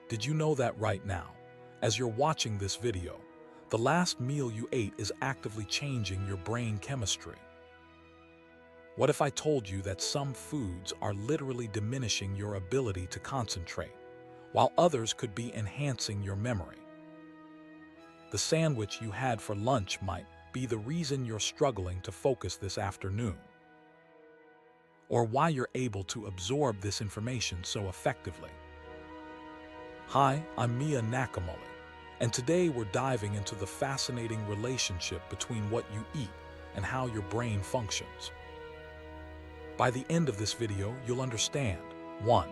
Did you know that right now, as you're watching this video, the last meal you ate is actively changing your brain chemistry? What if I told you that some foods are literally diminishing your ability to concentrate, while others could be enhancing your memory? The sandwich you had for lunch might be the reason you're struggling to focus this afternoon, or why you're able to absorb this information so effectively. Hi, I'm Mia Nacamulli, and today we're diving into the fascinating relationship between what you eat and how your brain functions. By the end of this video, you'll understand 1.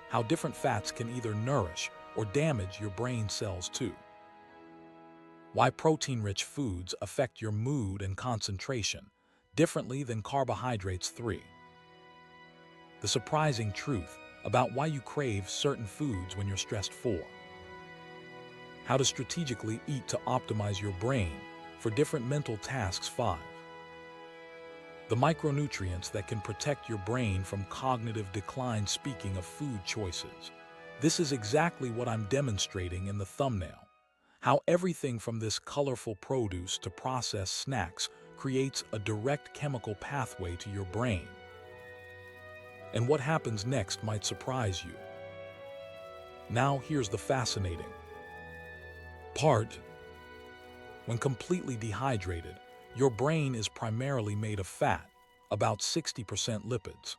How different fats can either nourish or damage your brain cells. 2. Why protein-rich foods affect your mood and concentration differently than carbohydrates. 3. The surprising truth about why you crave certain foods when you're stressed. 4. How to strategically eat to optimize your brain for different mental tasks. 5. The micronutrients that can protect your brain from cognitive decline. Speaking of food choices, this is exactly what I'm demonstrating in the thumbnail. How everything from this colorful produce to processed snacks creates a direct chemical pathway to your brain. And what happens next might surprise you. Now here's the fascinating part. When completely dehydrated, your brain is primarily made of fat, about 60% lipids.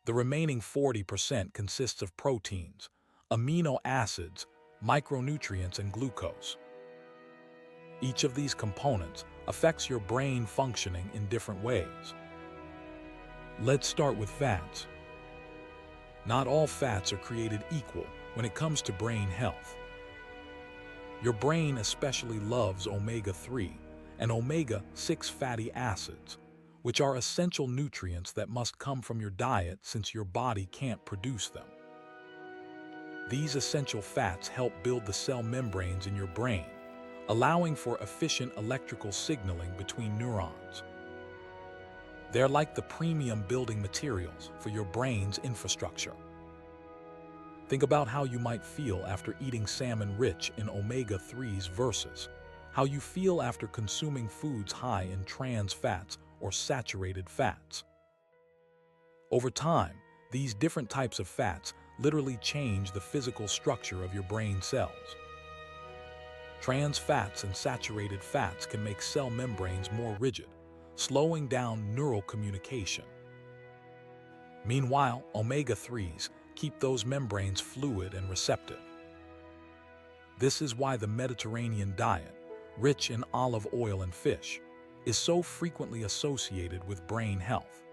The remaining 40% consists of proteins, amino acids, micronutrients, and glucose. Each of these components affects your brain functioning in different ways. Let's start with fats. Not all fats are created equal when it comes to brain health. Your brain especially loves omega-3 and omega-6 fatty acids, which are essential nutrients that must come from your diet since your body can't produce them. These essential fats help build the cell membranes in your brain, allowing for efficient electrical signaling between neurons. They're like the premium building materials for your brain's infrastructure. Think about how you might feel after eating salmon rich in omega-3s versus how you feel after consuming foods high in trans fats or saturated fats. Over time, these different types of fats literally change the physical structure of your brain cells. Trans fats and saturated fats can make cell membranes more rigid, slowing down neural communication. Meanwhile, omega-3s keep those membranes fluid and receptive. This is why the Mediterranean diet, rich in olive oil and fish, is so frequently associated with brain health.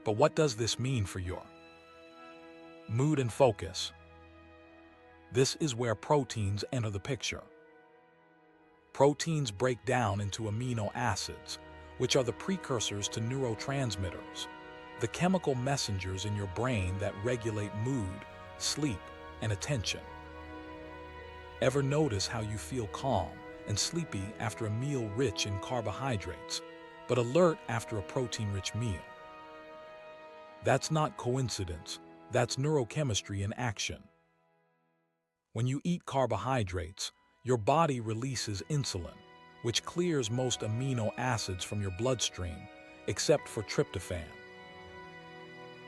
But what does this mean for your mood and focus? This is where proteins enter the picture. Proteins break down into amino acids, which are the precursors to neurotransmitters, the chemical messengers in your brain that regulate mood, sleep, and attention. Ever notice how you feel calm and sleepy after a meal rich in carbohydrates, but alert after a protein-rich meal? That's not coincidence, that's neurochemistry in action. When you eat carbohydrates, your body releases insulin, which clears most amino acids from your bloodstream, except for tryptophan.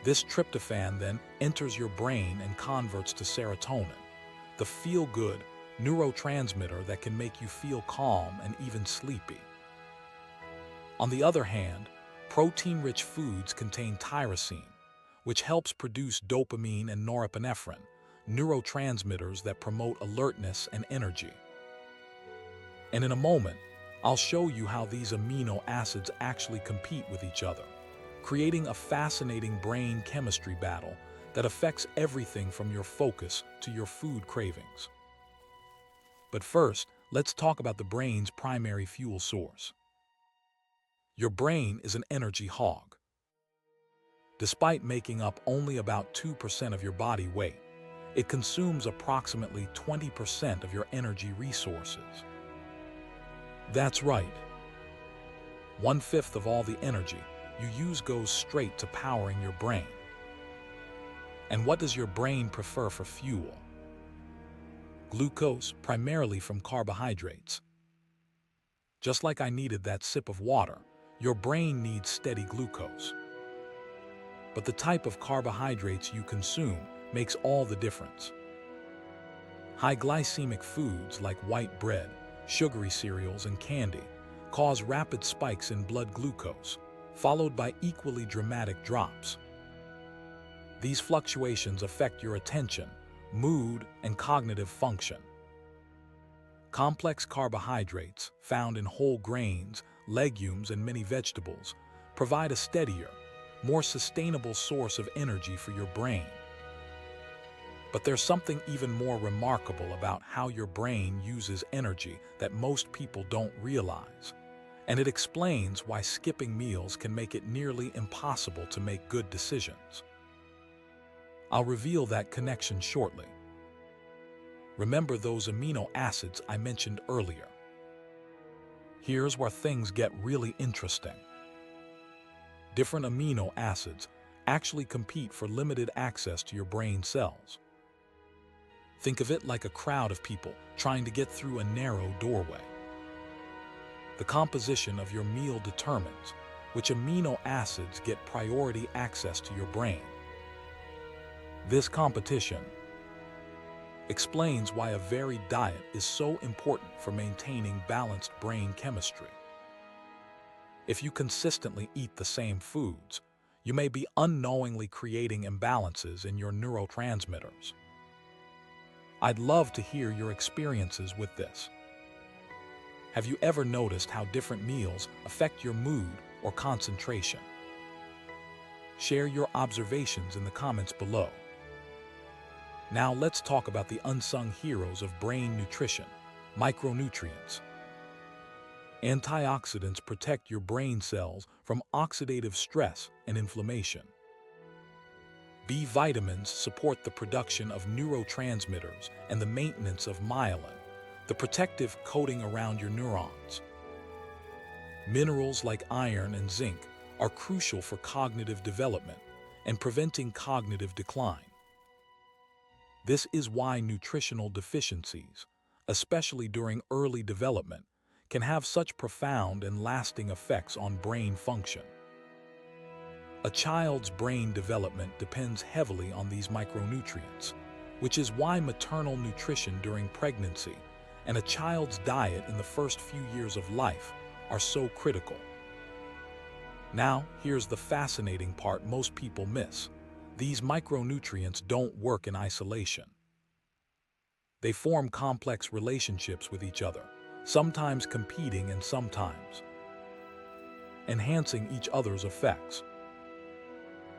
This tryptophan then enters your brain and converts to serotonin, the feel-good neurotransmitter that can make you feel calm and even sleepy. On the other hand, protein-rich foods contain tyrosine, which helps produce dopamine and norepinephrine, neurotransmitters that promote alertness and energy. And in a moment, I'll show you how these amino acids actually compete with each other, creating a fascinating brain chemistry battle that affects everything from your focus to your food cravings. But first, let's talk about the brain's primary fuel source. Your brain is an energy hog. Despite making up only about 2% of your body weight, it consumes approximately 20% of your energy resources. That's right. 1/5 of all the energy you use goes straight to powering your brain. And what does your brain prefer for fuel? Glucose, primarily from carbohydrates. Just like I needed that sip of water, your brain needs steady glucose. But the type of carbohydrates you consume makes all the difference. High glycemic foods like white bread, sugary cereals, and candy cause rapid spikes in blood glucose, followed by equally dramatic drops. These fluctuations affect your attention, mood, and cognitive function. Complex carbohydrates, found in whole grains, legumes, and many vegetables, provide a steadier, more sustainable source of energy for your brain. But there's something even more remarkable about how your brain uses energy that most people don't realize. And it explains why skipping meals can make it nearly impossible to make good decisions. I'll reveal that connection shortly. Remember those amino acids I mentioned earlier? Here's where things get really interesting. Different amino acids actually compete for limited access to your brain cells. Think of it like a crowd of people trying to get through a narrow doorway. The composition of your meal determines which amino acids get priority access to your brain. This competition explains why a varied diet is so important for maintaining balanced brain chemistry. If you consistently eat the same foods, you may be unknowingly creating imbalances in your neurotransmitters. I'd love to hear your experiences with this. Have you ever noticed how different meals affect your mood or concentration? Share your observations in the comments below. Now let's talk about the unsung heroes of brain nutrition, micronutrients. Antioxidants protect your brain cells from oxidative stress and inflammation. B vitamins support the production of neurotransmitters and the maintenance of myelin, the protective coating around your neurons. Minerals like iron and zinc are crucial for cognitive development and preventing cognitive decline. This is why nutritional deficiencies, especially during early development, can have such profound and lasting effects on brain function. A child's brain development depends heavily on these micronutrients, which is why maternal nutrition during pregnancy and a child's diet in the first few years of life are so critical. Now, here's the fascinating part most people miss. These micronutrients don't work in isolation. They form complex relationships with each other, sometimes competing and sometimes enhancing each other's effects.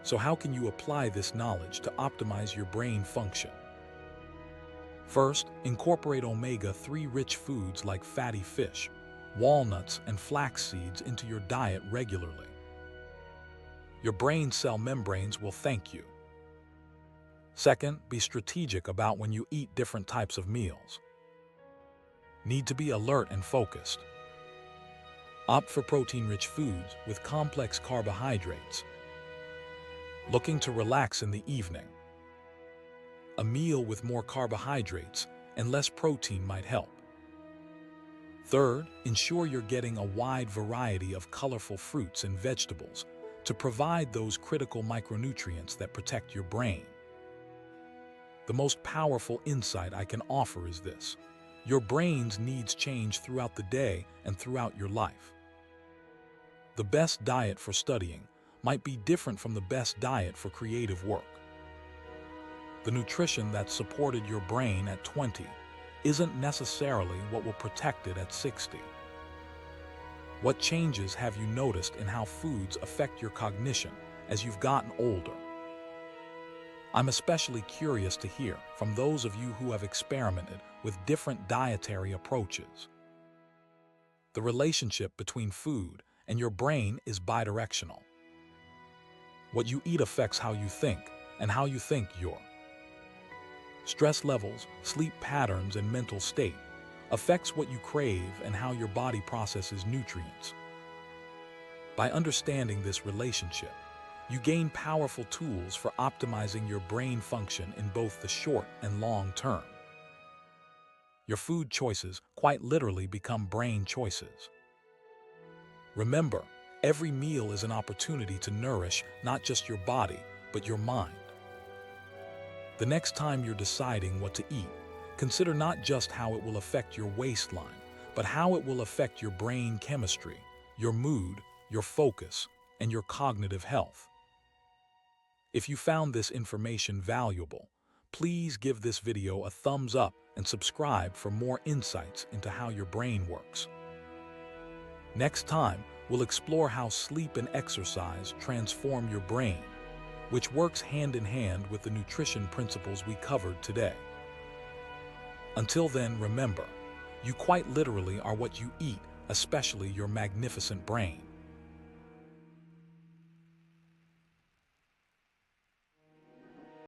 So how can you apply this knowledge to optimize your brain function? First, incorporate omega-3 rich foods like fatty fish, walnuts, and flax seeds into your diet regularly. Your brain cell membranes will thank you. Second, be strategic about when you eat different types of meals. Need to be alert and focused. Opt for protein-rich foods with complex carbohydrates. Looking to relax in the evening? A meal with more carbohydrates and less protein might help. Third, ensure you're getting a wide variety of colorful fruits and vegetables to provide those critical micronutrients that protect your brain. The most powerful insight I can offer is this: your brain's needs change throughout the day and throughout your life. The best diet for studying might be different from the best diet for creative work. The nutrition that supported your brain at 20 isn't necessarily what will protect it at 60. What changes have you noticed in how foods affect your cognition as you've gotten older? I'm especially curious to hear from those of you who have experimented with different dietary approaches. The relationship between food and your brain is bidirectional. What you eat affects how you think, and how you think your stress levels, sleep patterns, and mental state affects what you crave and how your body processes nutrients. By understanding this relationship, You gain powerful tools for optimizing your brain function in both the short and long term. Your food choices quite literally become brain choices. Remember, every meal is an opportunity to nourish not just your body, but your mind. The next time you're deciding what to eat, consider not just how it will affect your waistline, but how it will affect your brain chemistry, your mood, your focus, and your cognitive health. If you found this information valuable, please give this video a thumbs up and subscribe for more insights into how your brain works. Next time, we'll explore how sleep and exercise transform your brain, which works hand in hand with the nutrition principles we covered today. Until then, remember, you quite literally are what you eat, especially your magnificent brain.